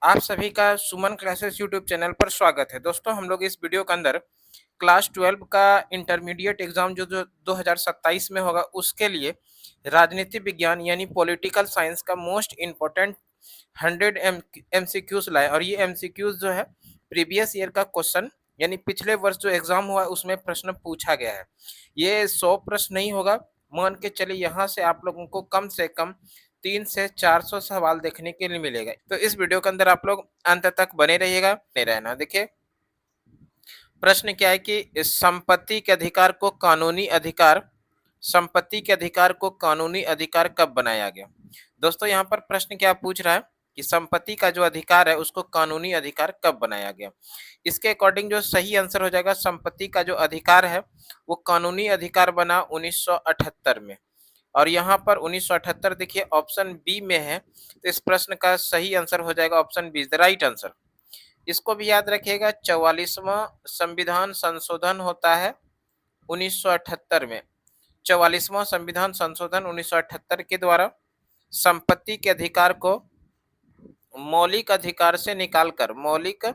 आप सभी का सुमन क्लासेस यूट्यूब चैनल पर स्वागत है। दोस्तों हम लोग इस वीडियो के अंदर क्लास 12 का इंटरमीडिएट एग्जाम जो 2027 में होगा उसके लिए राजनीति विज्ञान यानी पॉलिटिकल साइंस का मोस्ट इम्पोर्टेंट 100 एमसीक्यूज लाए और ये एमसीक्यूज जो है प्रीवियस ईयर का क्वेश्चन यानी पिछले वर्ष जो एग्जाम हुआ उसमें प्रश्न पूछा गया है। ये 100 प्रश्न नहीं होगा, मान के चलिए यहाँ से आप लोगों को कम से कम 300 से 400 सवाल देखने के लिए मिलेगा। तो इस वीडियो के अंदर आप लोग अंत तक बने रहिएगा, नहीं रहना। देखिए प्रश्न क्या है कि इस संपत्ति के अधिकार को कानूनी अधिकार कब बनाया गया। दोस्तों यहाँ पर प्रश्न क्या पूछ रहा है कि संपत्ति का जो अधिकार है उसको कानूनी अधिकार कब बनाया गया। इसके अकॉर्डिंग जो सही आंसर हो जाएगा, संपत्ति का जो अधिकार है वो कानूनी अधिकार बना 1978 में। और यहाँ पर 1978 देखिए ऑप्शन बी में है, तो इस प्रश्न का सही आंसर हो जाएगा option B, the right answer. इसको भी याद रखिएगा, 44वां संविधान संशोधन होता है 1978 में। 44वां संविधान संशोधन 1978 के द्वारा संपत्ति के अधिकार को मौलिक अधिकार से निकालकर मौलिक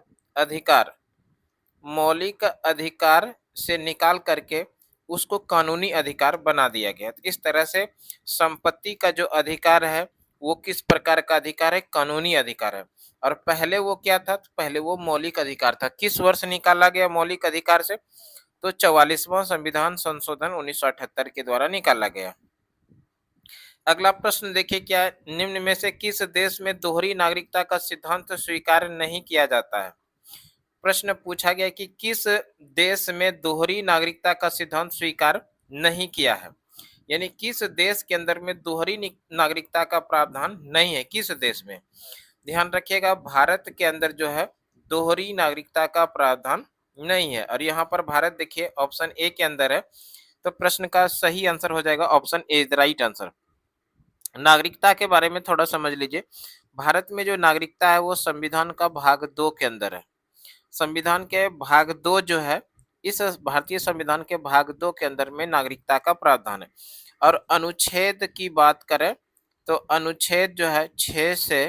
अधिकार से निकाल करके उसको कानूनी अधिकार बना दिया गया। तो इस तरह से संपत्ति का जो अधिकार है वो किस प्रकार का अधिकार है, कानूनी अधिकार है। और पहले वो क्या था, पहले वो मौलिक अधिकार था। किस वर्ष निकाला गया मौलिक अधिकार से, तो 44वां संविधान संशोधन 1978 के द्वारा निकाला गया। अगला प्रश्न देखिए क्या है, निम्न में से किस देश में दोहरी नागरिकता का सिद्धांत स्वीकार नहीं किया जाता है। प्रश्न पूछा गया कि किस देश में दोहरी नागरिकता का सिद्धांत स्वीकार नहीं किया है, यानी किस देश के अंदर में दोहरी नागरिकता का प्रावधान नहीं है, किस देश में। ध्यान रखिएगा, भारत के अंदर जो है दोहरी नागरिकता का प्रावधान नहीं है। और यहाँ पर भारत देखिए ऑप्शन ए के अंदर है, तो प्रश्न का सही आंसर हो जाएगा option A, the right answer. नागरिकता के बारे में थोड़ा समझ लीजिए। भारत में जो नागरिकता है वो संविधान का भाग 2 के अंदर है। संविधान के भाग 2 जो है, इस भारतीय संविधान के भाग 2 के अंदर में नागरिकता का प्रावधान है। और अनुच्छेद की बात करें तो अनुच्छेद जो है 6 से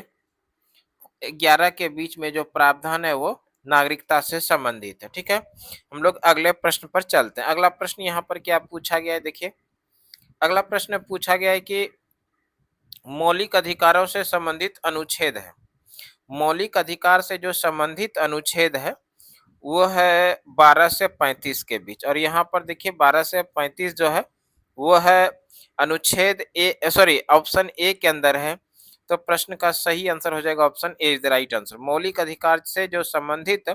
11 के बीच में जो प्रावधान है वो नागरिकता से संबंधित है। ठीक है, हम लोग अगले प्रश्न पर चलते हैं। अगला प्रश्न यहाँ पर क्या पूछा गया है, देखिए अगला प्रश्न पूछा गया है कि मौलिक अधिकारों से संबंधित अनुच्छेद है। मौलिक अधिकार से जो संबंधित अनुच्छेद है वो है 12 से 35 के बीच। और यहाँ पर देखिए 12 से 35 जो है वो है अनुच्छेद ऑप्शन ए के अंदर है। तो प्रश्न का सही आंसर हो जाएगा option A, is the right answer. मौलिक अधिकार से जो संबंधित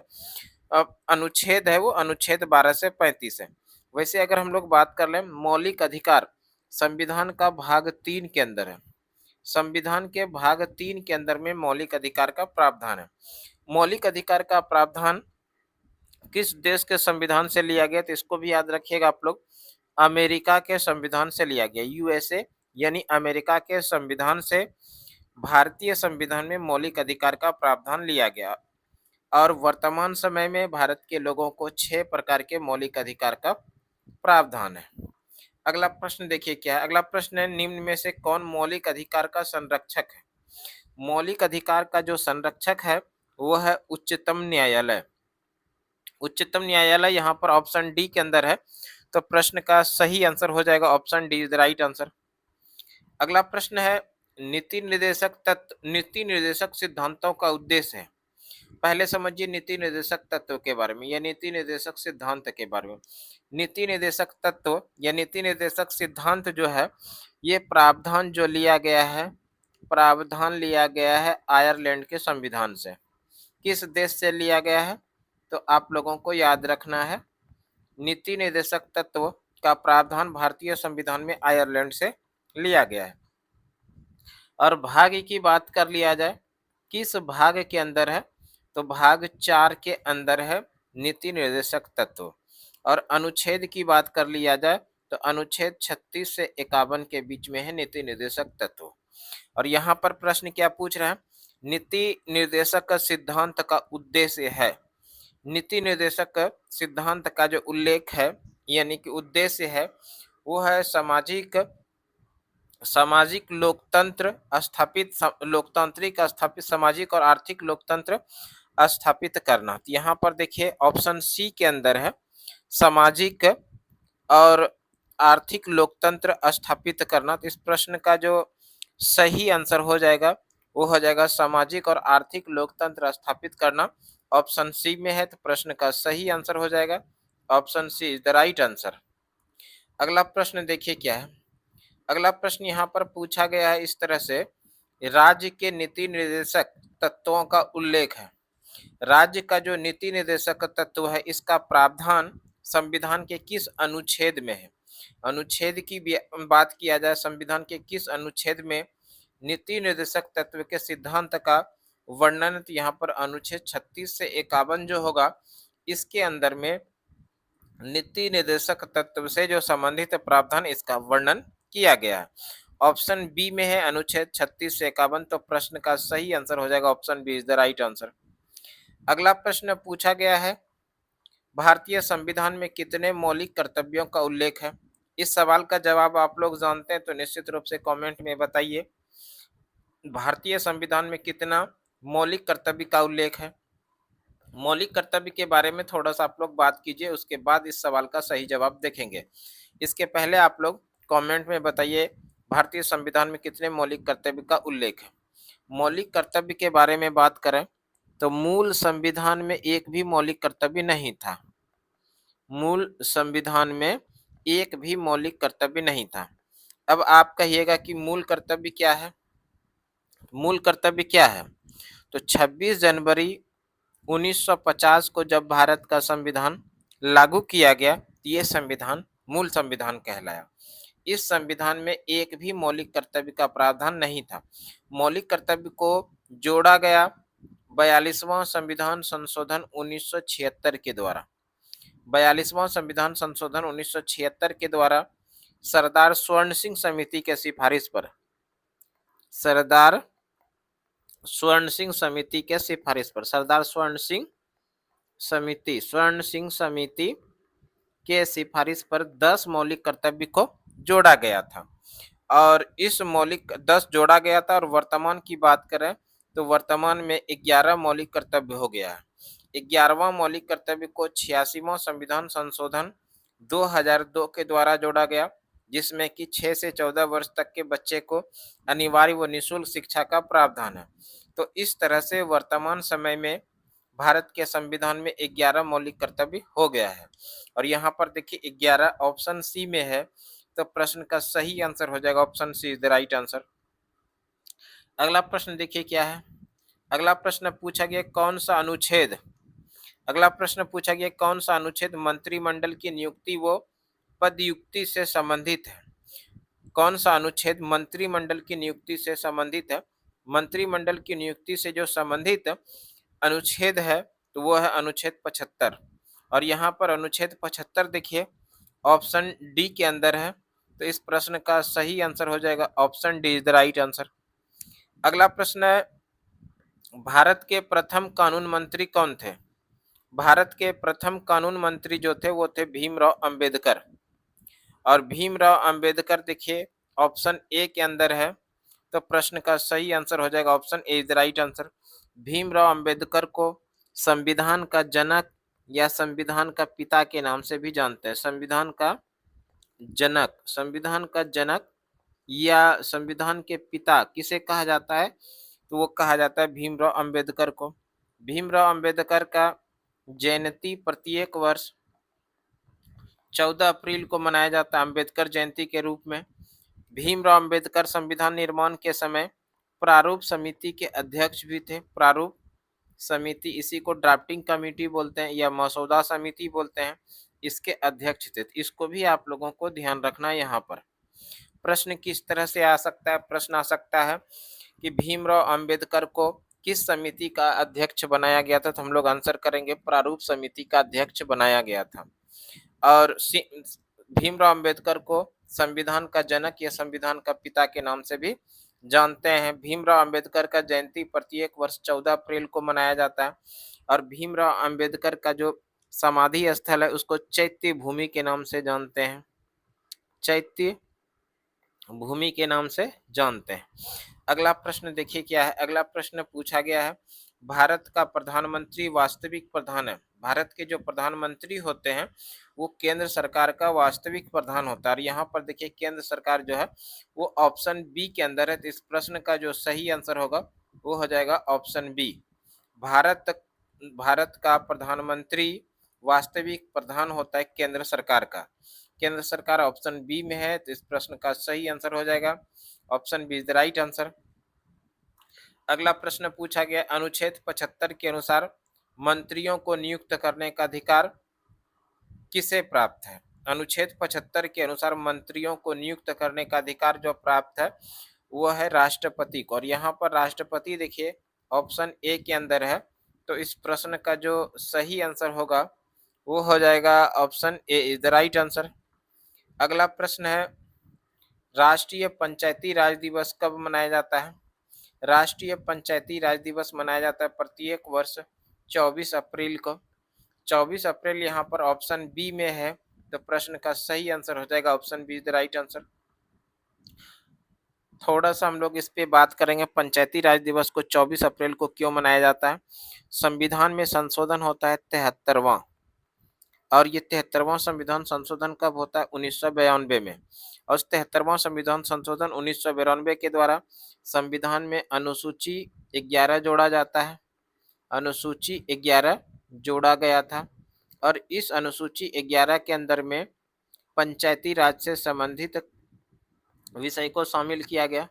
अनुच्छेद है वो अनुच्छेद 12 से 35 है। वैसे अगर हम लोग बात कर लें मौलिक अधिकार संविधान का भाग 3 के अंदर है। संविधान के भाग 3 के अंदर में मौलिक अधिकार का प्रावधान है। मौलिक अधिकार का प्रावधान किस देश के संविधान से लिया गया, तो इसको भी याद रखिएगा आप लोग, अमेरिका के संविधान से लिया गया। यूएसए यानी अमेरिका के संविधान से भारतीय संविधान में मौलिक अधिकार का प्रावधान लिया गया। और वर्तमान समय में भारत के लोगों को 6 प्रकार के मौलिक अधिकार का प्रावधान है। अगला प्रश्न देखिए क्या है। अगला प्रश्न है, निम्न में से कौन मौलिक अधिकार का संरक्षक है। मौलिक अधिकार का जो संरक्षक है वो है उच्चतम न्यायालय। उच्चतम न्यायालय यहाँ पर ऑप्शन डी के अंदर है, तो प्रश्न का सही आंसर हो जाएगा option D, is the right answer. अगला प्रश्न है, नीति निर्देशक सिद्धांतों का उद्देश्य है। पहले समझिए नीति निर्देशक तत्व के बारे में या नीति निर्देशक सिद्धांत के बारे में। नीति निर्देशक तत्व या नीति निर्देशक सिद्धांत जो है ये प्रावधान लिया गया है आयरलैंड के संविधान से। किस देश से लिया गया है, तो आप लोगों को याद रखना है नीति निर्देशक तत्व का प्रावधान भारतीय संविधान में आयरलैंड से लिया गया है। और भाग की बात कर लिया जाए, किस भाग के अंदर है, तो भाग 4 के अंदर है नीति निर्देशक तत्व। और अनुच्छेद की बात कर लिया जाए तो अनुच्छेद 36 से 51 के बीच में है नीति निर्देशक तत्व। और यहाँ पर प्रश्न क्या पूछ रहा है, नीति निर्देशक सिद्धांत का उद्देश्य है। नीति निर्देशक सिद्धांत का जो उल्लेख है यानी कि उद्देश्य है वो है सामाजिक सामाजिक लोकतंत्र लोकतांत्रिक स्थापित सामाजिक और आर्थिक लोकतंत्र स्थापित करना। तो यहाँ पर देखिए ऑप्शन सी के अंदर है सामाजिक और आर्थिक लोकतंत्र स्थापित करना। तो इस प्रश्न का जो सही आंसर हो जाएगा वो हो जाएगा सामाजिक और आर्थिक लोकतंत्र स्थापित करना। ऑप्शन सी में है, तो प्रश्न का सही आंसर हो जाएगा option C is the right answer. अगला प्रश्न देखिए क्या है। अगला प्रश्न यहाँ पर पूछा गया है इस तरह से, राज्य के नीति निर्देशक तत्वों का उल्लेख है। राज्य का जो नीति निर्देशक तत्व है इसका प्रावधान संविधान के किस अनुच्छेद में है। अनुच्छेद की बात किया जाए, संविधान के किस अनुच्छेद में नीति निर्देशक तत्व के सिद्धांत का वर्णन, तो यहाँ पर अनुच्छेद 36 से 51 जो होगा इसके अंदर में नीति निर्देशक तत्व से जो संबंधित प्रावधान इसका वर्णन किया गया है। ऑप्शन बी में है अनुच्छेद 36 से 51, तो प्रश्न का सही आंसर हो जाएगा option B is the right answer. अगला प्रश्न पूछा गया है, भारतीय संविधान में कितने मौलिक कर्तव्यों का उल्लेख है। इस सवाल का जवाब आप लोग जानते हैं तो निश्चित रूप से कमेंट में बताइए। भारतीय संविधान में कितना मौलिक कर्तव्य का उल्लेख है। मौलिक कर्तव्य के बारे में थोड़ा सा आप लोग बात कीजिए, उसके बाद इस सवाल का सही जवाब देखेंगे। इसके पहले आप लोग कमेंट में बताइए भारतीय संविधान में कितने मौलिक कर्तव्य का उल्लेख है। मौलिक कर्तव्य के बारे में बात करें तो मूल संविधान में एक भी मौलिक कर्तव्य नहीं था। मूल संविधान में एक भी मौलिक कर्तव्य नहीं था। अब आप कहिएगा कि मूल कर्तव्य क्या है। मूल कर्तव्य क्या है, तो 26 जनवरी 1950 को जब भारत का संविधान लागू किया गया, ये संविधान मूल संविधान कहलाया। इस संविधान में एक भी मौलिक कर्तव्य का प्रावधान नहीं था। मौलिक कर्तव्य को जोड़ा गया 42वां संविधान संशोधन 1976 के द्वारा। 42वां संविधान संशोधन 1976 के द्वारा सरदार स्वर्ण सिंह समिति के सिफारिश पर, सरदार स्वर्ण सिंह समिति के सिफारिश पर, सरदार स्वर्ण सिंह समिति के सिफारिश पर 10 मौलिक कर्तव्य को जोड़ा गया था। और इस मौलिक 10 जोड़ा गया था और वर्तमान की बात करें तो वर्तमान में 11 मौलिक कर्तव्य हो गया है। 11वां मौलिक कर्तव्य को 86वां संविधान संशोधन 2002 के द्वारा जोड़ा गया, जिसमें कि 6 से 14 वर्ष तक के बच्चे को अनिवार्य व निःशुल्क शिक्षा का प्रावधान है। तो इस तरह से वर्तमान समय में भारत के संविधान में 11 मौलिक कर्तव्य हो गया है। और यहाँ पर देखिए 11 ऑप्शन सी में है, तो प्रश्न का सही आंसर हो जाएगा option C is the right answer. अगला प्रश्न देखिए क्या है। अगला प्रश्न पूछा गया कौन सा अनुच्छेद, अगला प्रश्न पूछा गया कौन सा अनुच्छेद मंत्रिमंडल की नियुक्ति व पदयुक्ति से संबंधित है। कौन सा अनुच्छेद मंत्रिमंडल की नियुक्ति से संबंधित है। मंत्रिमंडल की नियुक्ति से जो संबंधित अनुच्छेद है तो वो है अनुच्छेद 75। और यहाँ पर अनुच्छेद 75 देखिए ऑप्शन डी के अंदर है, तो इस प्रश्न का सही आंसर हो जाएगा option D is the right answer. अगला प्रश्न है, भारत के प्रथम कानून मंत्री कौन थे। भारत के प्रथम कानून मंत्री जो थे वो थे भीमराव अंबेडकर। और भीमराव अंबेडकर देखिए ऑप्शन ए के अंदर है, तो प्रश्न का सही आंसर हो जाएगा option A is the right answer. Bhimrao Ambedkar को संविधान का जनक या संविधान का पिता के नाम से भी जानते हैं। संविधान का जनक, संविधान का जनक या संविधान के पिता किसे कहा जाता है, तो वो कहा जाता है भीमराव अंबेडकर को। भीमराव अंबेडकर का जयंती प्रत्येक वर्ष 14 अप्रैल को मनाया जाता है अंबेडकर जयंती के रूप में। भीमराव अंबेडकर संविधान निर्माण के समय प्रारूप समिति के अध्यक्ष भी थे। प्रारूप समिति, इसी को ड्राफ्टिंग कमेटी बोलते हैं या मसौदा समिति बोलते हैं, इसके अध्यक्ष थे। इसको भी आप लोगों को ध्यान रखना है। यहाँ पर प्रश्न किस तरह से आ सकता है, प्रश्न आ सकता है कि भीमराव अंबेडकर को किस समिति का अध्यक्ष बनाया गया था, तो हम लोग आंसर करेंगे प्रारूप समिति का अध्यक्ष बनाया गया था। और भीमराव अंबेडकर को संविधान का जनक या संविधान का पिता के नाम से भी जानते हैं। भीमराव अंबेडकर का जयंती प्रत्येक वर्ष 14 अप्रैल को मनाया जाता है। और भीमराव अंबेडकर का जो समाधि स्थल है उसको चैत्य भूमि के नाम से जानते हैं। चैत्य भूमि के नाम से जानते हैं। अगला प्रश्न देखिए क्या है। अगला प्रश्न पूछा गया है, भारत का प्रधानमंत्री वास्तविक प्रधान है। भारत के जो प्रधानमंत्री होते हैं वो केंद्र सरकार का वास्तविक प्रधान होता है। और यहाँ पर देखिए केंद्र सरकार जो है वो ऑप्शन बी के अंदर है। तो इस प्रश्न का जो सही आंसर होगा वो हो जाएगा ऑप्शन बी। भारत भारत का प्रधानमंत्री वास्तविक प्रधान होता है केंद्र सरकार का। केंद्र सरकार ऑप्शन बी में है, तो इस प्रश्न का सही आंसर हो जाएगा option B is the right answer. अगला प्रश्न पूछा गया, अनुच्छेद 75 के अनुसार मंत्रियों को नियुक्त करने का अधिकार किसे प्राप्त है। अनुच्छेद 75 के अनुसार मंत्रियों को नियुक्त करने का अधिकार जो प्राप्त है वो है राष्ट्रपति को। और यहाँ पर राष्ट्रपति देखिए ऑप्शन ए के अंदर है। तो इस प्रश्न का जो सही आंसर होगा वो हो जाएगा option A is the right answer. अगला प्रश्न है, राष्ट्रीय पंचायती राज दिवस कब मनाया जाता है। राष्ट्रीय पंचायती राज दिवस मनाया जाता है प्रत्येक वर्ष 24 अप्रैल को। 24 अप्रैल यहाँ पर ऑप्शन बी में है। तो प्रश्न का सही आंसर हो जाएगा option B is the right answer. थोड़ा सा हम लोग इस पे बात करेंगे, पंचायती राज दिवस को 24 अप्रैल को क्यों मनाया जाता है। संविधान में संशोधन होता है 73वां, और ये 73वां संविधान संशोधन कब होता है 1992 में। और 73वां संविधान संशोधन 1992 के द्वारा संविधान में अनुसूची 11 जोड़ा जाता है। अनुसूची 11 जोड़ा गया था और इस अनुसूची 11 के अंदर में पंचायती राज से संबंधित विषय को शामिल किया गया।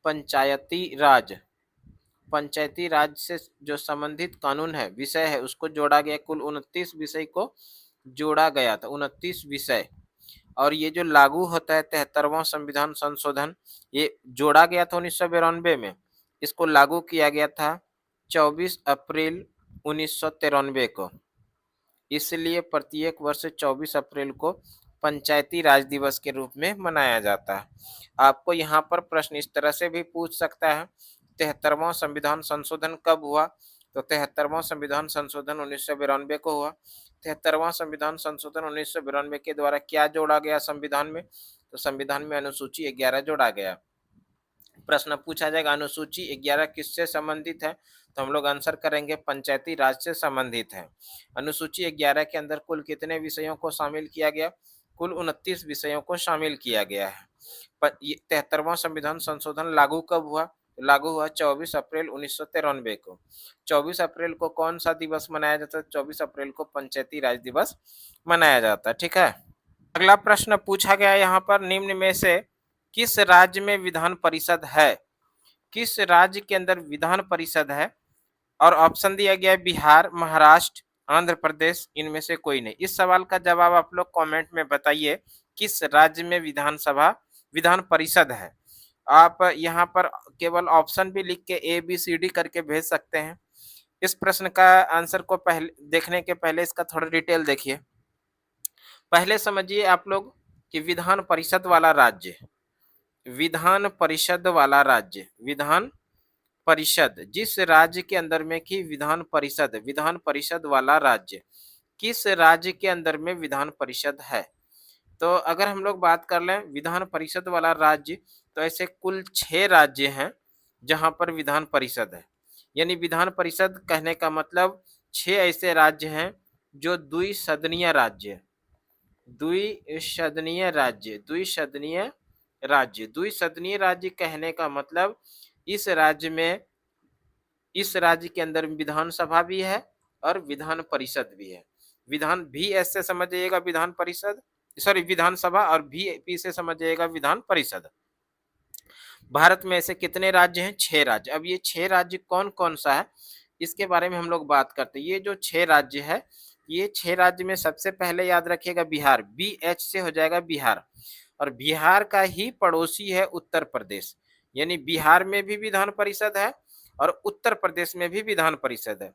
पंचायती राज से जो संबंधित कानून है, विषय है, उसको जोड़ा गया। कुल 29 विषय को जोड़ा गया था, 29 विषय। और ये जो लागू होता है 73वां संविधान संशोधन, ये जोड़ा गया था 1992 में, इसको लागू किया गया था 24 अप्रैल 1993 को। इसलिए प्रत्येक वर्ष 24 अप्रैल को पंचायती राज दिवस के रूप में मनाया जाता है। आपको यहाँ पर प्रश्न इस तरह से भी पूछ सकता है, 73वां संविधान संशोधन कब हुआ। तो 73वां संविधान संशोधन 1992 को हुआ। 73वां संविधान संशोधन 1992 के द्वारा क्या जोड़ा गया संविधान में। तो संविधान में अनुसूची 11 जोड़ा गया। प्रश्न पूछा जाएगा अनुसूची 11 किससे संबंधित है। तो हम लोग आंसर करेंगे पंचायती राज से संबंधित है। अनुसूची 11 के अंदर कुल कितने विषयों को शामिल किया गया, कुल 29 विषयों को शामिल किया गया है। 73वां संविधान संशोधन लागू कब हुआ। लागू हुआ 24 अप्रैल 1993 को। 24 अप्रैल को कौन सा दिवस मनाया जाता है। 24 अप्रैल को पंचायती राज दिवस मनाया जाता है। ठीक है। अगला प्रश्न पूछा गया यहाँ पर, निम्न में से किस राज्य में विधान परिषद है। किस राज्य के अंदर विधान परिषद है। और ऑप्शन दिया गया है बिहार, महाराष्ट्र, आंध्र प्रदेश, इनमें से कोई नहीं। इस सवाल का जवाब आप लोग कमेंट में बताइए, किस राज्य में विधान परिषद है। आप यहाँ पर केवल ऑप्शन भी लिख के ABCD करके भेज सकते हैं। इस प्रश्न का आंसर को पहले देखने के पहले इसका थोड़ा डिटेल देखिए। पहले समझिए आप लोग कि विधान परिषद वाला राज्य, विधान परिषद वाला राज्य, विधान परिषद जिस राज्य के अंदर में कि विधान परिषद वाला राज्य, किस राज्य के अंदर में विधान परिषद है। तो अगर हम लोग बात कर लें विधान परिषद वाला राज्य, तो ऐसे कुल 6 राज्य हैं जहां पर विधान परिषद है। यानी विधान परिषद कहने का मतलब 6 ऐसे राज्य हैं जो द्विसदनीय राज्य, द्विसदनीय राज्य, द्विसदनीय राज्य कहने का मतलब इस राज्य के अंदर विधानसभा भी है और विधान परिषद भी है। विधान भी ऐसे समझिएगा विधान परिषद, सॉरी विधानसभा, और भी पी से समझिएगा विधान परिषद। भारत में ऐसे कितने राज्य हैं, 6 राज्य। अब ये 6 राज्य कौन कौन सा है इसके बारे में हम लोग बात करते हैं। ये जो 6 राज्य है, ये 6 राज्य में सबसे पहले याद रखिएगा बिहार, BH से हो जाएगा बिहार। और बिहार का ही पड़ोसी है उत्तर प्रदेश, यानी बिहार में भी विधान परिषद है और उत्तर प्रदेश में भी विधान परिषद है।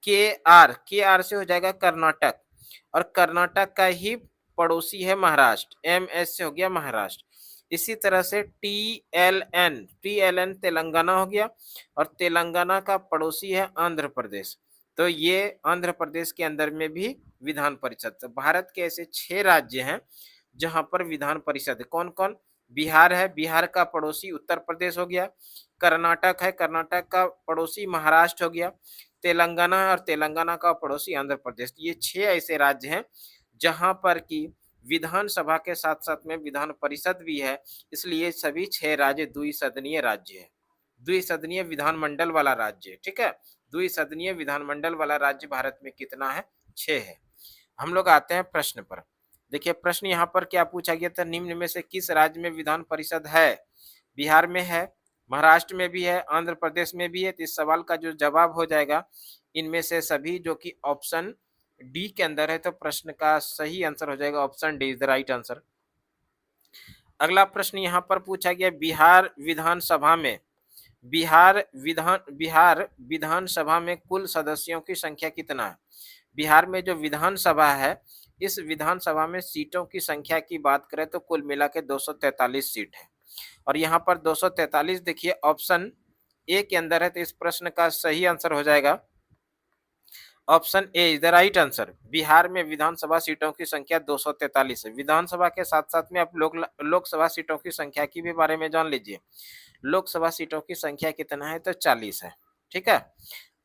के आर से हो जाएगा कर्नाटक, और कर्नाटक का ही पड़ोसी है महाराष्ट्र, MS से हो गया महाराष्ट्र। इसी तरह से टी एल एन तेलंगाना हो गया, और तेलंगाना का पड़ोसी है आंध्र प्रदेश। तो ये आंध्र प्रदेश के अंदर में भी विधान परिषद। तो भारत के ऐसे 6 राज्य हैं जहां पर विधान परिषद है। कौन कौन, बिहार है, बिहार का पड़ोसी उत्तर प्रदेश हो गया। कर्नाटक है, कर्नाटक का पड़ोसी महाराष्ट्र हो गया। तेलंगाना है और तेलंगाना का पड़ोसी आंध्र प्रदेश। ये 6 ऐसे राज्य हैं जहाँ पर कि विधानसभा के साथ-साथ में विधान परिषद भी है, इसलिए सभी 6 राज्य द्विसदनीय राज्य है। द्विसदनीय विधानमंडल वाला राज्य है, ठीक है? द्विसदनीय विधानमंडल वाला राज्य भारत में कितना है? 6 है। हम लोग आते हैं प्रश्न पर। देखिए प्रश्न यहाँ पर क्या पूछा गया था, निम्न में से किस राज्य में विधान परिषद है? बिहार में है, महाराष्ट्र में भी है, आंध्र प्रदेश में भी है। तो इस सवाल का जो जवाब हो जाएगा इनमें से सभी, जो कि ऑप्शन डी के अंदर है। तो प्रश्न का सही आंसर हो जाएगा option D is the right answer. अगला प्रश्न यहाँ पर पूछा गया, बिहार विधानसभा में कुल सदस्यों की संख्या कितना है? बिहार में जो विधानसभा है, इस विधानसभा में सीटों की संख्या की बात करें तो कुल मिला के 243 सीट है। और यहाँ पर 243 देखिए ऑप्शन ए के अंदर है। तो इस प्रश्न का सही आंसर हो जाएगा option A is the right answer. Bihar में विधानसभा सीटों की संख्या 243 है। विधानसभा के साथ साथ में आप लोकसभा सीटों की संख्या की भी बारे में जान लीजिए। लोकसभा सीटों की संख्या कितना है? तो 40 है, ठीक है।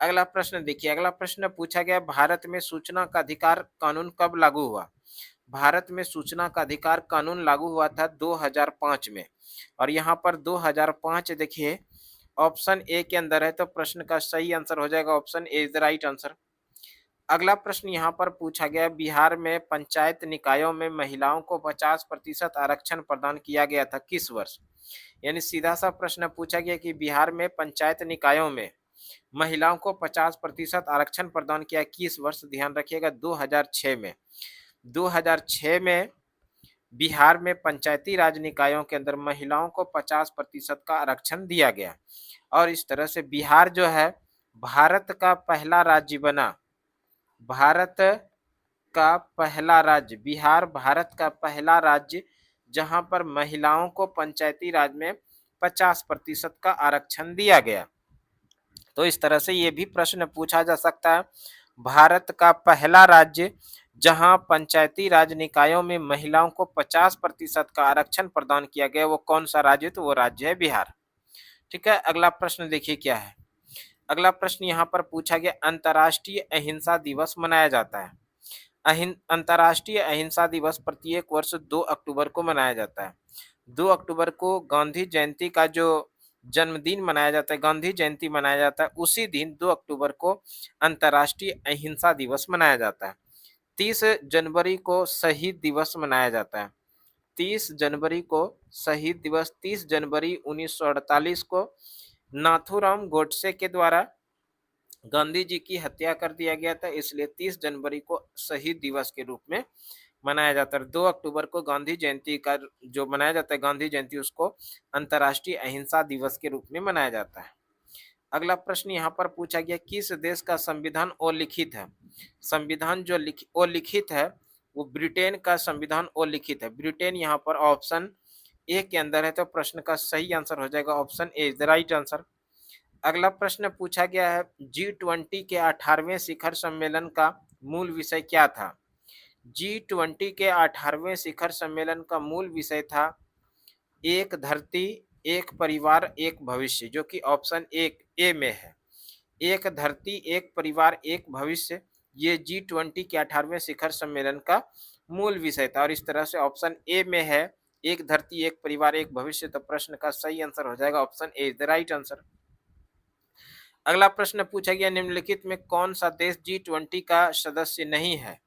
अगला प्रश्न देखिए, अगला प्रश्न पूछा गया, भारत में सूचना का अधिकार कानून कब लागू हुआ? भारत में सूचना का अधिकार कानून लागू हुआ था 2005 में। और यहाँ पर 2005 देखिए ऑप्शन ए के अंदर है। तो प्रश्न का सही आंसर हो जाएगा option A is the right answer. अगला प्रश्न यहाँ पर पूछा गया, बिहार में पंचायत निकायों में महिलाओं को 50% आरक्षण प्रदान किया गया था किस वर्ष? यानी सीधा सा प्रश्न पूछा गया कि बिहार में पंचायत निकायों में महिलाओं को 50% आरक्षण प्रदान किया किस वर्ष? ध्यान रखिएगा 2006 में। 2006 में बिहार में पंचायती राज निकायों के अंदर महिलाओं को 50% का आरक्षण दिया गया। और इस तरह से बिहार जो है भारत का पहला राज्य बना, भारत का पहला राज्य, बिहार भारत का पहला राज्य जहां पर महिलाओं को पंचायती राज में 50% का आरक्षण दिया गया। तो इस तरह से ये भी प्रश्न पूछा जा सकता है, भारत का पहला राज्य जहां पंचायती राज निकायों में महिलाओं को 50% का आरक्षण प्रदान किया गया, वो कौन सा राज्य? तो वो राज्य है बिहार, ठीक है। अगला प्रश्न देखिए क्या है। अगला प्रश्न यहाँ पर पूछा गया, अंतर्राष्ट्रीय अहिंसा दिवस मनाया जाता है। अंतर्राष्ट्रीय अहिंसा दिवस प्रत्येक वर्ष 2 अक्टूबर को मनाया जाता है। 2 अक्टूबर को गांधी जयंती का जो जन्मदिन मनाया जाता है, गांधी जयंती मनाया जाता है, उसी दिन 2 अक्टूबर को अंतर्राष्ट्रीय अहिंसा दिवस मनाया जाता है। 30 जनवरी को शहीद दिवस मनाया जाता है। 30 जनवरी को शहीद दिवस, 30 जनवरी 1948 को नाथूराम गोडसे के द्वारा गांधी जी की हत्या कर दिया गया था, इसलिए 30 जनवरी को शहीद दिवस के रूप में मनाया जाता है। 2 अक्टूबर को गांधी जयंती का जो मनाया जाता है, गांधी जयंती, उसको अंतर्राष्ट्रीय अहिंसा दिवस के रूप में मनाया जाता है। अगला प्रश्न यहाँ पर पूछा गया, किस देश का संविधान अलिखित है? संविधान जो अलिखित है वो ब्रिटेन का संविधान अलिखित है। ब्रिटेन यहाँ पर ऑप्शन ए के अंदर है। तो प्रश्न का सही आंसर हो जाएगा option A is the right answer. अगला प्रश्न पूछा गया है, G20 के 18वें शिखर सम्मेलन का मूल विषय क्या था? G20 के 18वें शिखर सम्मेलन का मूल विषय था एक धरती, एक परिवार, एक भविष्य, जो कि ऑप्शन एक ए में है। एक धरती, एक परिवार, एक भविष्य, ये G20 के 18वें शिखर सम्मेलन का मूल विषय था। और इस तरह से ऑप्शन ए में है एक धरती, एक परिवार, एक भविष्य। तो प्रश्न का सही आंसर हो जाएगा option A is the right answer. अगला प्रश्न पूछा गया, निम्नलिखित में कौन सा देश G20 का सदस्य नहीं है?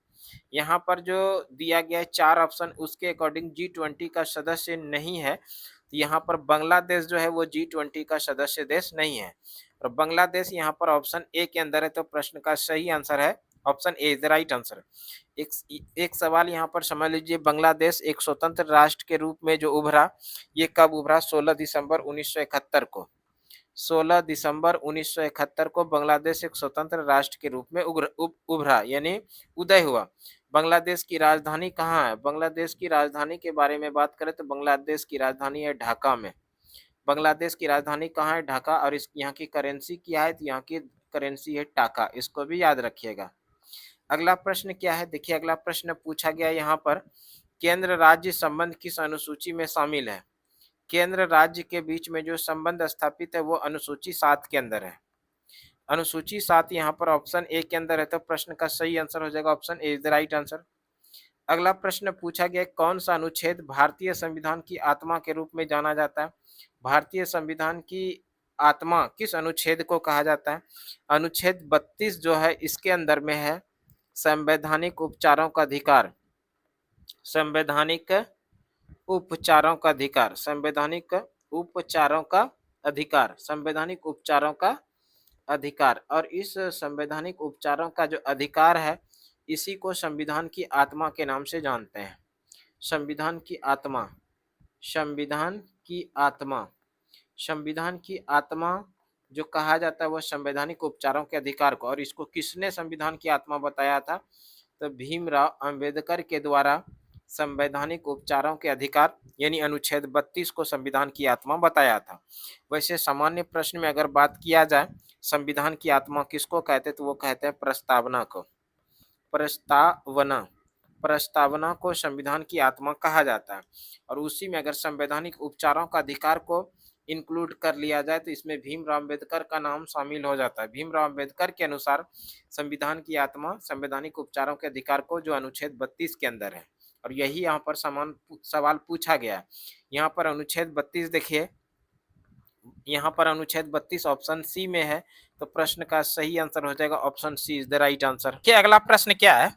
यहाँ पर जो दिया गया है 4 ऑप्शन, उसके अकॉर्डिंग G20 का सदस्य नहीं है। तो यहाँ पर बांग्लादेश जो है वो G20 का सदस्य देश नहीं है, और बांग्लादेश यहाँ पर ऑप्शन ए के अंदर है। तो प्रश्न का सही आंसर है option A is the right answer. एक सवाल यहाँ पर समझ लीजिए, बांग्लादेश एक स्वतंत्र राष्ट्र के रूप में जो उभरा, ये कब उभरा? 16 दिसंबर 1971 को। 16 दिसंबर 1971 को बांग्लादेश एक स्वतंत्र राष्ट्र के रूप में उभरा, यानी उदय हुआ। बांग्लादेश की राजधानी कहाँ है? बांग्लादेश की राजधानी के बारे में बात करें तो बांग्लादेश की राजधानी है ढाका में। बांग्लादेश की राजधानी कहाँ है? ढाका। और इस यहाँ की करेंसी क्या है? तो यहाँ की करेंसी है टाका, इसको भी याद रखिएगा। अगला प्रश्न क्या है? देखिए अगला प्रश्न पूछा गया यहाँ पर, केंद्र राज्य संबंध किस अनुसूची में शामिल है? केंद्र राज्य के बीच में जो संबंध स्थापित है वो अनुसूची 7 के अंदर है। अनुसूची 7 यहाँ पर ऑप्शन ए के अंदर है, तो प्रश्न का सही आंसर हो जाएगा option A is the right answer. अगला प्रश्न पूछा गया, कौन सा अनुच्छेद भारतीय संविधान की आत्मा के रूप में जाना जाता है? भारतीय संविधान की आत्मा किस अनुच्छेद को कहा जाता है? अनुच्छेद 32 जो है इसके अंदर में है संवैधानिक उपचारों का अधिकार। संवैधानिक उपचारों का अधिकार, संवैधानिक उपचारों का अधिकार, संवैधानिक उपचारों का अधिकार। और इस संवैधानिक उपचारों का जो अधिकार है इसी को संविधान की आत्मा के नाम से जानते हैं। संविधान की आत्मा, संविधान की आत्मा, संविधान की आत्मा जो कहा जाता है वह संवैधानिक उपचारों के अधिकार को। और इसको किसने संविधान की आत्मा बताया था? तो भीमराव अंबेडकर के द्वारा संवैधानिक उपचारों के अधिकार यानी अनुच्छेद 32 को संविधान की आत्मा बताया था। वैसे सामान्य प्रश्न में अगर बात किया जाए संविधान की आत्मा किसको कहते हैं, तो वो कहते हैं प्रस्तावना को। प्रस्तावना, प्रस्तावना को संविधान की आत्मा कहा जाता है। और उसी में अगर संवैधानिक उपचारों का अधिकार को इंक्लूड कर लिया जाए तो इसमें भीमराव अंबेडकर का नाम शामिल हो जाता है। भीमराव अंबेडकर के अनुसार संविधान की आत्मा संवैधानिक उपचारों के अधिकार को जो अनुच्छेद 32 के अंदर है। और यही यहाँ पर सवाल पूछा गया है। यहाँ पर अनुच्छेद 32 देखिए, यहाँ पर अनुच्छेद 32 ऑप्शन सी में है, तो प्रश्न का सही आंसर हो जाएगा option C is the right answer. अगला प्रश्न क्या है?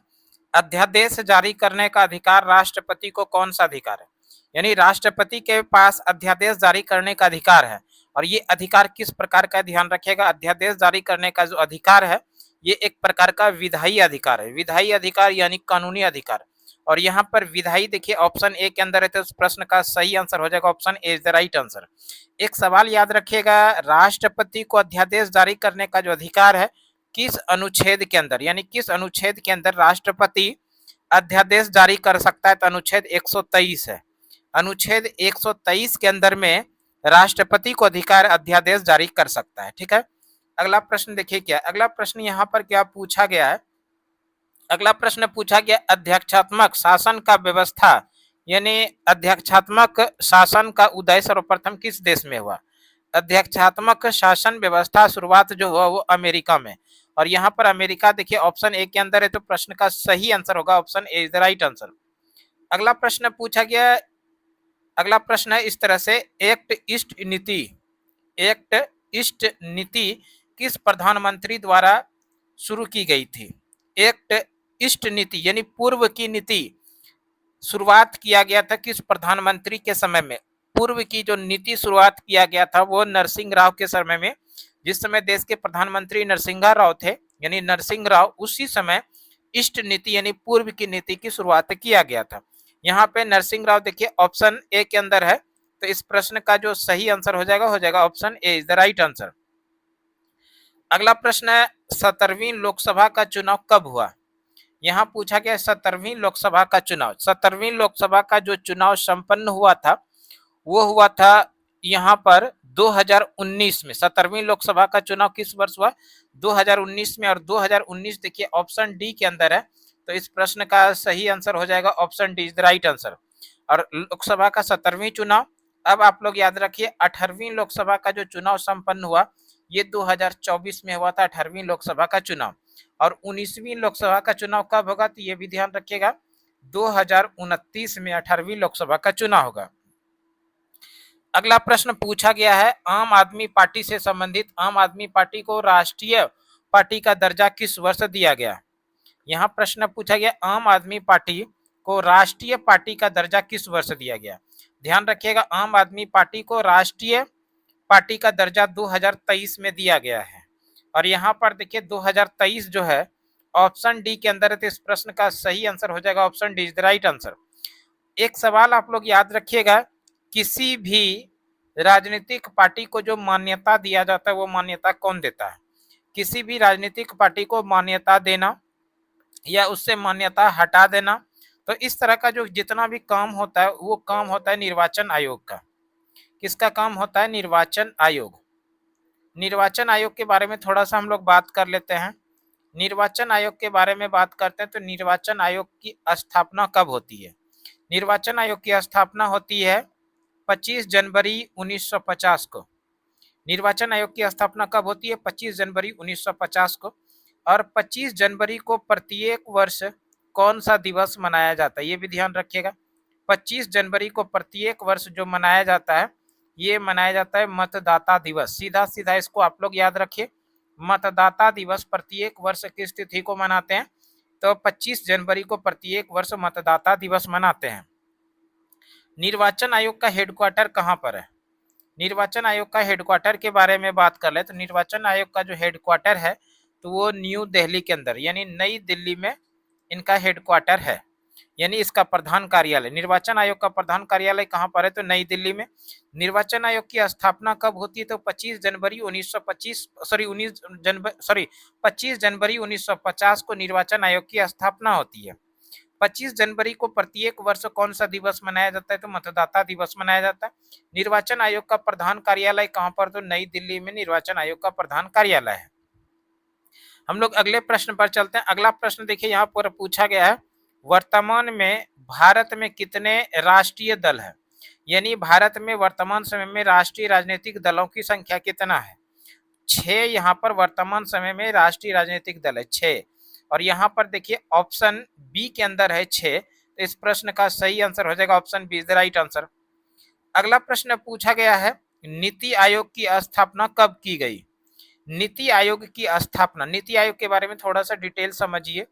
अध्यादेश जारी करने का अधिकार राष्ट्रपति को कौन सा अधिकार है? यानी राष्ट्रपति के पास अध्यादेश जारी करने का अधिकार है। और ये अधिकार किस प्रकार का, ध्यान रखिएगा, अध्यादेश जारी करने का जो अधिकार है ये एक प्रकार का विधायी अधिकार है। विधायी अधिकार यानी कानूनी अधिकार। और यहाँ पर विधायी देखिए ऑप्शन ए के अंदर है, तो इस प्रश्न का सही आंसर हो जाएगा option A is the right answer. एक सवाल याद रखिएगा, राष्ट्रपति को अध्यादेश जारी करने का जो अधिकार है किस अनुच्छेद के अंदर, यानी किस अनुच्छेद के अंदर राष्ट्रपति अध्यादेश जारी कर सकता है? तो अनुच्छेद 123 है। अनुच्छेद 123 के अंदर में राष्ट्रपति को अधिकार अध्यादेश जारी कर सकता है। ठीक है, अगला प्रश्न देखिए क्या, अगला प्रश्न यहाँ पर क्या पूछा गया है? अगला प्रश्न पूछा गया, अध्यक्षात्मक शासन का व्यवस्था यानी अध्यक्षात्मक शासन का उदय सर्वप्रथम किस देश में हुआ? अध्यक्षात्मक शासन व्यवस्था शुरुआत जो हुआ वो अमेरिका में। और यहाँ पर अमेरिका देखिए ऑप्शन ए के अंदर है, तो प्रश्न का सही आंसर होगा option A is the right answer. अगला प्रश्न पूछा गया, अगला प्रश्न है इस तरह से, एक्ट ईस्ट नीति, एक्ट ईस्ट नीति किस प्रधानमंत्री द्वारा शुरू की गई थी? एक्ट ईस्ट नीति यानी पूर्व की नीति शुरुआत किया गया था किस प्रधानमंत्री के समय में? पूर्व की जो नीति शुरुआत किया गया था वो नरसिंह राव के समय में। जिस समय देश के प्रधानमंत्री नरसिंह राव थे, यानी नरसिंह राव, उसी समय ईस्ट नीति यानी पूर्व की नीति की शुरुआत किया गया था। यहाँ पे नरसिंह राव देखिए ऑप्शन ए के अंदर है, तो इस प्रश्न का जो सही आंसर हो जाएगा option A is the right answer. अगला प्रश्न है, 17वीं लोकसभा का चुनाव कब हुआ? यहाँ पूछा गया 17वीं लोकसभा का चुनाव। 17वीं लोकसभा का जो चुनाव संपन्न हुआ था वो हुआ था यहाँ पर 2019 में। 17वीं लोकसभा का चुनाव किस वर्ष हुआ? 2019 में। और 2019 देखिए ऑप्शन डी के अंदर है, तो इस प्रश्न का सही आंसर हो जाएगा option D is the right answer. और लोकसभा का 17वीं चुनाव, अब आप लोग याद रखिए 18वीं लोकसभा का जो चुनाव संपन्न हुआ ये 2024 में हुआ था 18वीं लोकसभा का चुनाव। और 19वीं लोकसभा का चुनाव कब होगा? तो ये भी ध्यान रखिएगा 2029 में 18वीं लोकसभा का चुनाव होगा। अगला प्रश्न पूछा गया है, आम आदमी पार्टी से संबंधित, आम आदमी पार्टी को राष्ट्रीय पार्टी का दर्जा किस वर्ष दिया गया? यहाँ प्रश्न पूछा गया, आम आदमी पार्टी को राष्ट्रीय पार्टी का दर्जा किस वर्ष दिया गया? ध्यान रखिएगा आम आदमी पार्टी को राष्ट्रीय पार्टी का दर्जा 2023 में दिया गया है। और यहाँ पर देखिए 2023 जो है ऑप्शन डी के अंदर है, तो इस प्रश्न का सही आंसर हो जाएगा option D is the right answer. एक सवाल आप लोग याद रखिएगा, किसी भी राजनीतिक पार्टी को जो मान्यता दिया जाता है वो मान्यता कौन देता है? किसी भी राजनीतिक पार्टी को मान्यता देना या उससे मान्यता हटा देना, तो इस तरह का जो जितना भी काम होता है वो काम होता है निर्वाचन आयोग का। किसका काम होता है? निर्वाचन आयोग। निर्वाचन आयोग के बारे में थोड़ा सा हम लोग बात कर लेते हैं। निर्वाचन आयोग के बारे में बात करते हैं तो निर्वाचन आयोग की स्थापना कब होती है? निर्वाचन आयोग की स्थापना होती है 25 जनवरी 1950 को। निर्वाचन आयोग की स्थापना कब होती है? 25 जनवरी 1950 को। और 25 जनवरी को प्रत्येक वर्ष कौन सा दिवस मनाया जाता है, ये भी ध्यान रखिएगा। 25 जनवरी को प्रत्येक वर्ष जो मनाया जाता है, ये मनाया जाता है मतदाता दिवस। सीधा सीधा इसको आप लोग याद रखिए, मतदाता दिवस प्रत्येक वर्ष किस तिथि को मनाते हैं? तो 25 जनवरी को प्रत्येक वर्ष मतदाता दिवस मनाते हैं। निर्वाचन आयोग का हेडक्वार्टर कहाँ पर है? निर्वाचन आयोग का हेडक्वार्टर के बारे में बात कर ले तो निर्वाचन आयोग का जो हेडक्वार्टर है तो वो न्यू दिल्ली के अंदर यानी नई दिल्ली में इनका हेडक्वार्टर है, यानी इसका प्रधान कार्यालय। निर्वाचन आयोग का प्रधान कार्यालय कहाँ पर है? तो नई दिल्ली में। निर्वाचन आयोग की स्थापना कब होती है? तो 25 जनवरी 1950 को निर्वाचन आयोग की स्थापना होती है। 25 जनवरी को प्रत्येक वर्ष कौन सा दिवस मनाया जाता है? तो मतदाता दिवस मनाया जाता है। निर्वाचन आयोग का प्रधान कार्यालय कहाँ पर? तो नई दिल्ली में निर्वाचन आयोग का प्रधान कार्यालय है। हम लोग अगले प्रश्न पर चलते हैं। अगला प्रश्न देखिए, यहाँ पर पूछा गया है वर्तमान में भारत में कितने राष्ट्रीय दल है? यानी भारत में वर्तमान समय में राष्ट्रीय राजनीतिक दलों की संख्या कितना है? 6 यहाँ पर वर्तमान समय में राष्ट्रीय राजनीतिक दल है, 6। और यहाँ पर देखिए ऑप्शन बी के अंदर है 6, तो इस प्रश्न का सही आंसर हो जाएगा option B is the right answer. अगला प्रश्न पूछा गया है नीति आयोग की स्थापना कब की गई? नीति आयोग की स्थापना, नीति आयोग के बारे में थोड़ा सा डिटेल समझिए।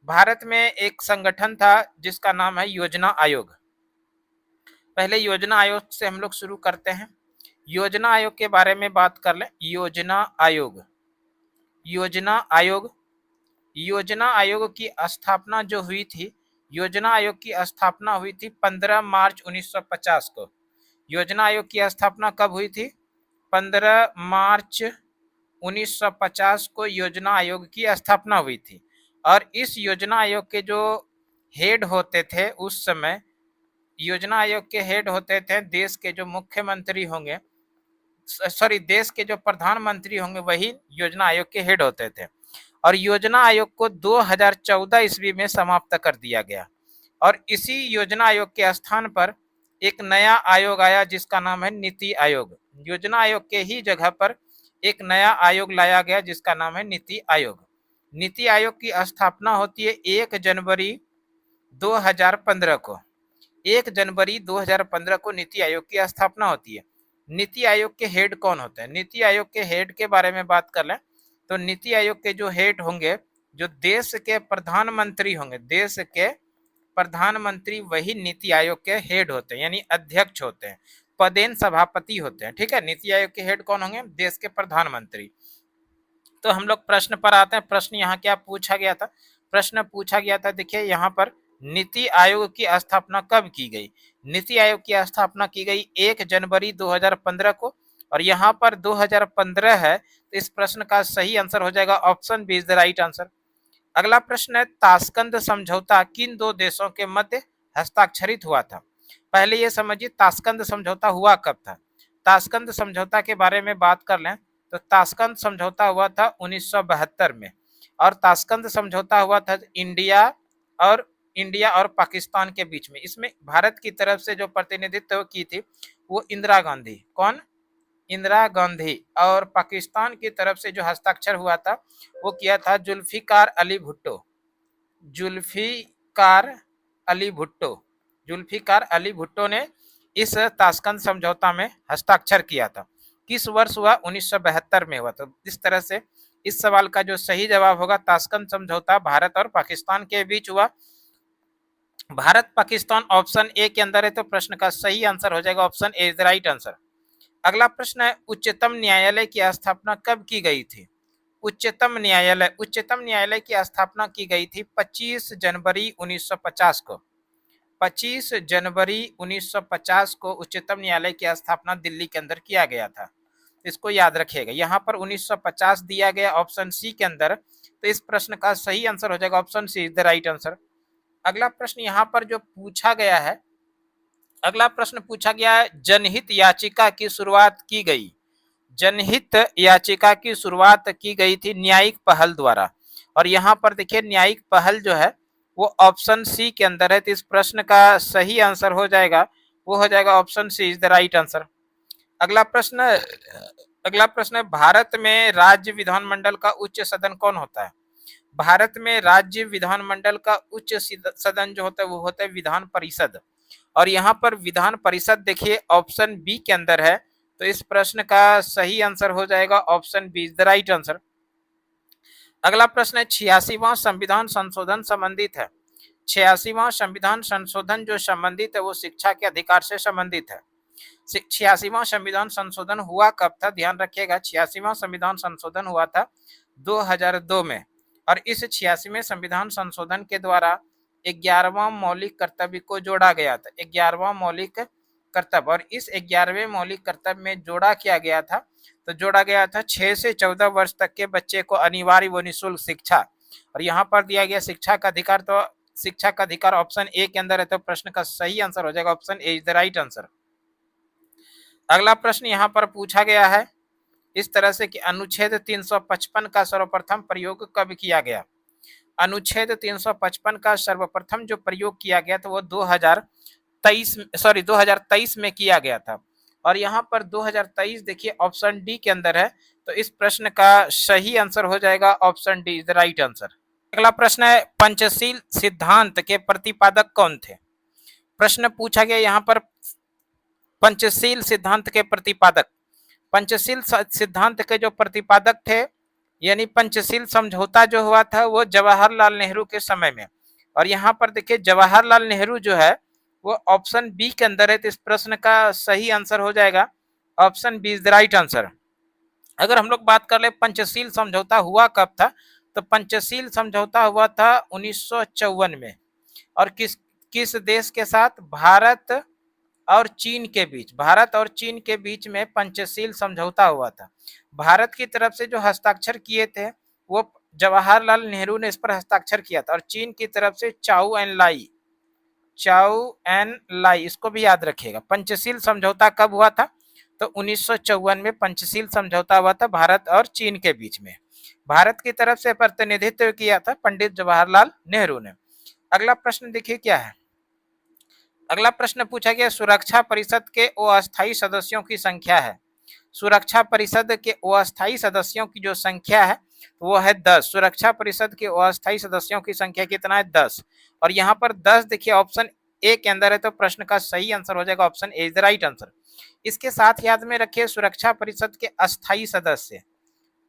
भारत में एक संगठन था जिसका नाम है योजना आयोग। पहले योजना आयोग से हम लोग शुरू करते हैं। योजना आयोग के बारे में बात कर लें। योजना आयोग, योजना आयोग, योजना आयोग की स्थापना जो हुई थी, योजना आयोग की स्थापना हुई थी 15 मार्च 1950 को। योजना आयोग की स्थापना कब हुई थी? 15 मार्च 1950 को योजना आयोग की स्थापना हुई थी। और इस योजना आयोग के जो हेड होते थे उस समय, योजना आयोग के हेड होते थे देश के जो मुख्यमंत्री होंगे, देश के जो प्रधानमंत्री होंगे वही योजना आयोग के हेड होते थे। और योजना आयोग को 2014 ईस्वी में समाप्त कर दिया गया। और इसी योजना आयोग के स्थान पर एक नया आयोग आया जिसका नाम है नीति आयोग। योजना आयोग के ही जगह पर एक नया आयोग लाया गया जिसका नाम है नीति आयोग। नीति आयोग की स्थापना होती है 1 जनवरी 2015 को। 1 जनवरी 2015 को नीति आयोग की स्थापना होती है। नीति आयोग के हेड कौन होते हैं? नीति आयोग के हेड के बारे में बात कर लें तो नीति आयोग के जो हेड होंगे, जो देश के प्रधानमंत्री होंगे, देश के प्रधानमंत्री वही नीति आयोग के हेड होते हैं, यानी अध्यक्ष होते हैं, पदेन सभापति होते हैं। ठीक है, नीति आयोग के हेड कौन होंगे? देश के प्रधानमंत्री। तो हम लोग प्रश्न पर आते हैं। प्रश्न यहाँ क्या पूछा गया था? प्रश्न पूछा गया था, देखिए यहाँ पर नीति आयोग की स्थापना कब की गई? नीति आयोग की स्थापना की गई 1 जनवरी 2015 को। और यहाँ पर 2015 है, तो इस प्रश्न का सही आंसर हो जाएगा option B is the right answer. अगला प्रश्न है ताशकंद समझौता किन दो देशों के मध्य हस्ताक्षरित हुआ था? पहले ये समझिए ताशकंद समझौता हुआ कब था। ताशकंद समझौता के बारे में बात कर लें तो ताशकंद समझौता हुआ था 1972 में। और ताशकंद समझौता हुआ था इंडिया और पाकिस्तान के बीच में। इसमें भारत की तरफ से जो प्रतिनिधित्व की थी वो इंदिरा गांधी, कौन? इंदिरा गांधी। और पाकिस्तान की तरफ से जो हस्ताक्षर हुआ था वो किया था जुल्फिकार अली भुट्टो। जुल्फिकार अली भुट्टो, जुल्फिकार अली भुट्टो ने इस ताशकंद समझौता में हस्ताक्षर किया था। किस वर्ष हुआ? 1972 में हुआ। तो इस तरह से इस सवाल का जो सही जवाब होगा ताशकंद समझौता भारत और पाकिस्तान के बीच हुआ। भारत पाकिस्तान ऑप्शन ए के अंदर है, तो प्रश्न का सही आंसर हो जाएगा option A is the right answer. अगला प्रश्न है उच्चतम न्यायालय की स्थापना कब की गई थी? उच्चतम न्यायालय की स्थापना की गई थी 25 जनवरी 1950 को। 25 जनवरी 1950 को उच्चतम न्यायालय की स्थापना दिल्ली के अंदर किया गया था। इसको याद रखिएगा, यहाँ पर 1950 दिया गया ऑप्शन सी के अंदर, तो इस प्रश्न का सही आंसर हो जाएगा option C is the right answer. अगला प्रश्न यहाँ पर जो पूछा गया है, अगला प्रश्न पूछा गया है जनहित याचिका की शुरुआत की गई। जनहित याचिका की शुरुआत की गई थी न्यायिक पहल द्वारा। और यहाँ पर देखिए न्यायिक पहल जो है वो ऑप्शन सी के अंदर है, तो इस प्रश्न का सही आंसर हो जाएगा वो हो जाएगा option C is the right answer. अगला प्रश्न अगला प्रश्न है, भारत में राज्य विधानमंडल का उच्च सदन कौन होता है? भारत में राज्य विधानमंडल का उच्च सदन जो होता है वो होता है विधान परिषद। और यहाँ पर विधान परिषद देखिए ऑप्शन बी के अंदर है, तो इस प्रश्न का सही आंसर हो जाएगा option B is the right answer. अगला प्रश्न है, 86वां संविधान संशोधन संबंधित है। 86वां संविधान संशोधन जो संबंधित है वो शिक्षा के अधिकार से संबंधित है। 86वां संविधान संशोधन हुआ कब था? ध्यान रखिएगा, 86वां संविधान संशोधन हुआ था 2002 में। और इस 86वें संविधान संशोधन के द्वारा 11वां मौलिक कर्तव्य को जोड़ा गया था। 11वां मौलिक कर्तव्य, और इस 11वें मौलिक कर्तव्य में जोड़ा किया गया था, तो जोड़ा गया था 6 से 14 वर्ष तक के बच्चे को अनिवार्य व निःशुल्क शिक्षा। और यहाँ पर दिया गया शिक्षा का अधिकार, तो शिक्षा का अधिकार ऑप्शन ए के अंदर है, तो प्रश्न का सही आंसर हो जाएगा option A is the right answer. अगला प्रश्न यहाँ पर पूछा गया है इस तरह से कि अनुच्छेद 355 का सर्वप्रथम प्रयोग कब किया गया? अनुच्छेद 355 का सर्वप्रथम जो प्रयोग किया गया था वो 2023 में किया गया था। और यहाँ पर 2023 देखिए ऑप्शन डी के अंदर है, तो इस प्रश्न का सही आंसर हो जाएगा option D is the right answer. अगला प्रश्न है, पंचशील सिद्धांत के प्रतिपादक कौन थे? प्रश्न पूछा गया यहाँ पर पंचशील सिद्धांत के प्रतिपादक। पंचशील सिद्धांत के जो प्रतिपादक थे, यानी पंचशील समझौता जो हुआ था वो जवाहरलाल नेहरू के समय में। और यहाँ पर देखिए जवाहरलाल नेहरू जो है वो ऑप्शन बी के अंदर है, तो इस प्रश्न का सही आंसर हो जाएगा option B is the right answer. अगर हम लोग बात कर ले पंचशील समझौता हुआ कब था, तो पंचशील समझौता हुआ था 1954 में। और किस किस देश के साथ? भारत और चीन के बीच। भारत और चीन के बीच में पंचशील समझौता हुआ था। भारत की तरफ से जो हस्ताक्षर किए थे वो जवाहरलाल नेहरू ने इस पर हस्ताक्षर किया था, और चीन की तरफ से चाउ एन लाई, इसको भी याद रखिएगा। पंचशील समझौता कब हुआ था? तो 1954 में पंचशील समझौता हुआ था भारत और चीन के बीच में। भारत की तरफ से प्रतिनिधित्व किया था पंडित जवाहरलाल नेहरू ने। अगला प्रश्न देखिए क्या है। अगला प्रश्न पूछा गया, सुरक्षा परिषद के अस्थायी सदस्यों की संख्या है। सुरक्षा परिषद के अस्थायी सदस्यों की जो संख्या है वो है 10। सुरक्षा परिषद के अस्थायी सदस्यों की संख्या कितना है? 10। और यहाँ पर 10 देखिए ऑप्शन ए के अंदर है, तो प्रश्न का सही आंसर हो जाएगा option A is the right answer. इसके साथ याद में रखिए सुरक्षा परिषद के अस्थायी सदस्य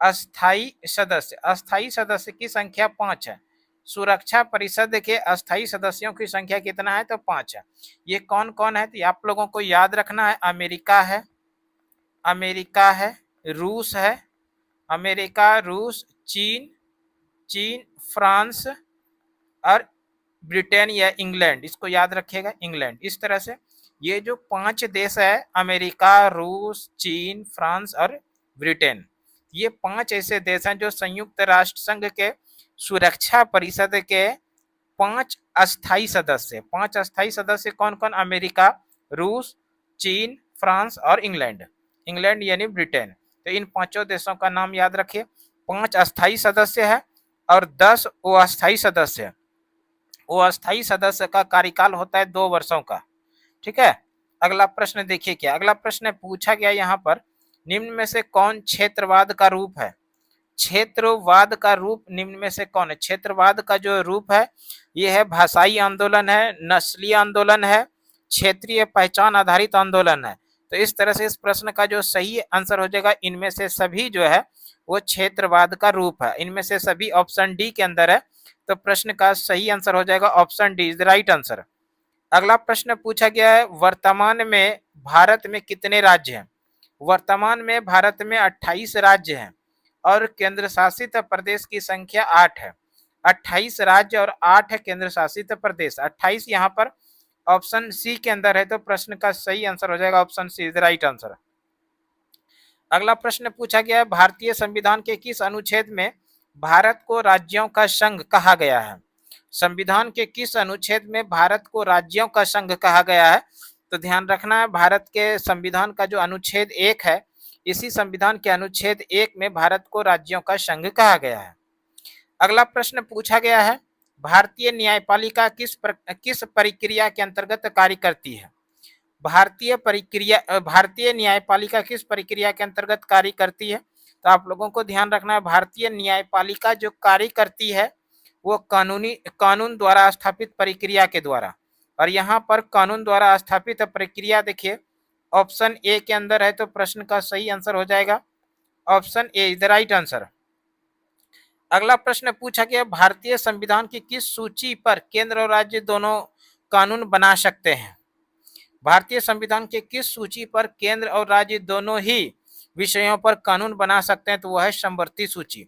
अस्थायी सदस्य की संख्या 5 है। सुरक्षा परिषद के अस्थायी सदस्यों की संख्या कितना है? तो 5 है। ये कौन कौन है? तो आप लोगों को याद रखना है, अमेरिका है, रूस है, अमेरिका, रूस, चीन, फ्रांस और ब्रिटेन या इंग्लैंड, इसको याद रखिएगा इंग्लैंड। इस तरह से ये जो 5 देश है, अमेरिका, रूस, चीन, फ्रांस और ब्रिटेन, ये 5 ऐसे देश हैं जो संयुक्त राष्ट्र संघ के सुरक्षा परिषद के 5 अस्थायी सदस्य। 5 अस्थायी सदस्य कौन कौन? अमेरिका, रूस, चीन, फ्रांस और इंग्लैंड यानी ब्रिटेन। तो इन 5 देशों का नाम याद रखिए। 5 अस्थायी सदस्य है और 10 अस्थायी सदस्य है। अस्थायी सदस्य का कार्यकाल होता है 2 वर्षों का। ठीक है। अगला प्रश्न देखिए क्या। अगला प्रश्न पूछा गया यहाँ पर, निम्न में से कौन क्षेत्रवाद का रूप है? क्षेत्रवाद का रूप निम्न में से कौन है? क्षेत्रवाद का जो रूप है ये है भाषाई आंदोलन है, नस्लीय आंदोलन है, क्षेत्रीय पहचान आधारित आंदोलन है। तो इस तरह से इस प्रश्न का जो सही आंसर हो जाएगा, इनमें से सभी जो है वो क्षेत्रवाद का रूप है। इनमें से सभी ऑप्शन डी के अंदर है, तो प्रश्न का सही आंसर हो जाएगा option D is the right answer. अगला प्रश्न पूछा गया है, वर्तमान में भारत में कितने राज्य हैं? वर्तमान में भारत में 28 राज्य हैं और केंद्र शासित प्रदेश की संख्या 8 है। 28 राज्य और 8 केंद्र शासित प्रदेश। 28 यहाँ पर ऑप्शन सी के अंदर है, तो प्रश्न का सही आंसर हो जाएगा option C is the right answer. अगला प्रश्न पूछा गया है, भारतीय संविधान के किस अनुच्छेद में भारत को राज्यों का संघ कहा गया है? संविधान के किस अनुच्छेद में भारत को राज्यों का संघ कहा गया है? तो ध्यान रखना है, भारत के संविधान का जो अनुच्छेद 1 है, इसी संविधान के अनुच्छेद 1 में भारत को राज्यों का संघ कहा गया है। अगला प्रश्न पूछा गया है, भारतीय न्यायपालिका किस प्रक्रिया के अंतर्गत कार्य करती है? भारतीय न्यायपालिका किस प्रक्रिया के अंतर्गत कार्य करती है? तो आप लोगों को ध्यान रखना है, भारतीय न्यायपालिका जो कार्य करती है वो कानून द्वारा स्थापित प्रक्रिया के द्वारा। और यहाँ पर कानून द्वारा स्थापित प्रक्रिया देखिए ऑप्शन ए के अंदर है, तो प्रश्न का सही आंसर हो जाएगा option A is the right answer. अगला प्रश्न पूछा गया, भारतीय संविधान की किस सूची पर केंद्र और राज्य दोनों कानून बना सकते हैं? भारतीय संविधान के किस सूची पर केंद्र और राज्य दोनों ही विषयों पर कानून बना सकते हैं? तो वह है समवर्ती सूची।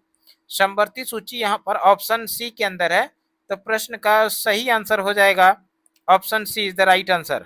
समवर्ती सूची यहाँ पर ऑप्शन सी के अंदर है, तो प्रश्न का सही आंसर हो जाएगा option C is the right answer.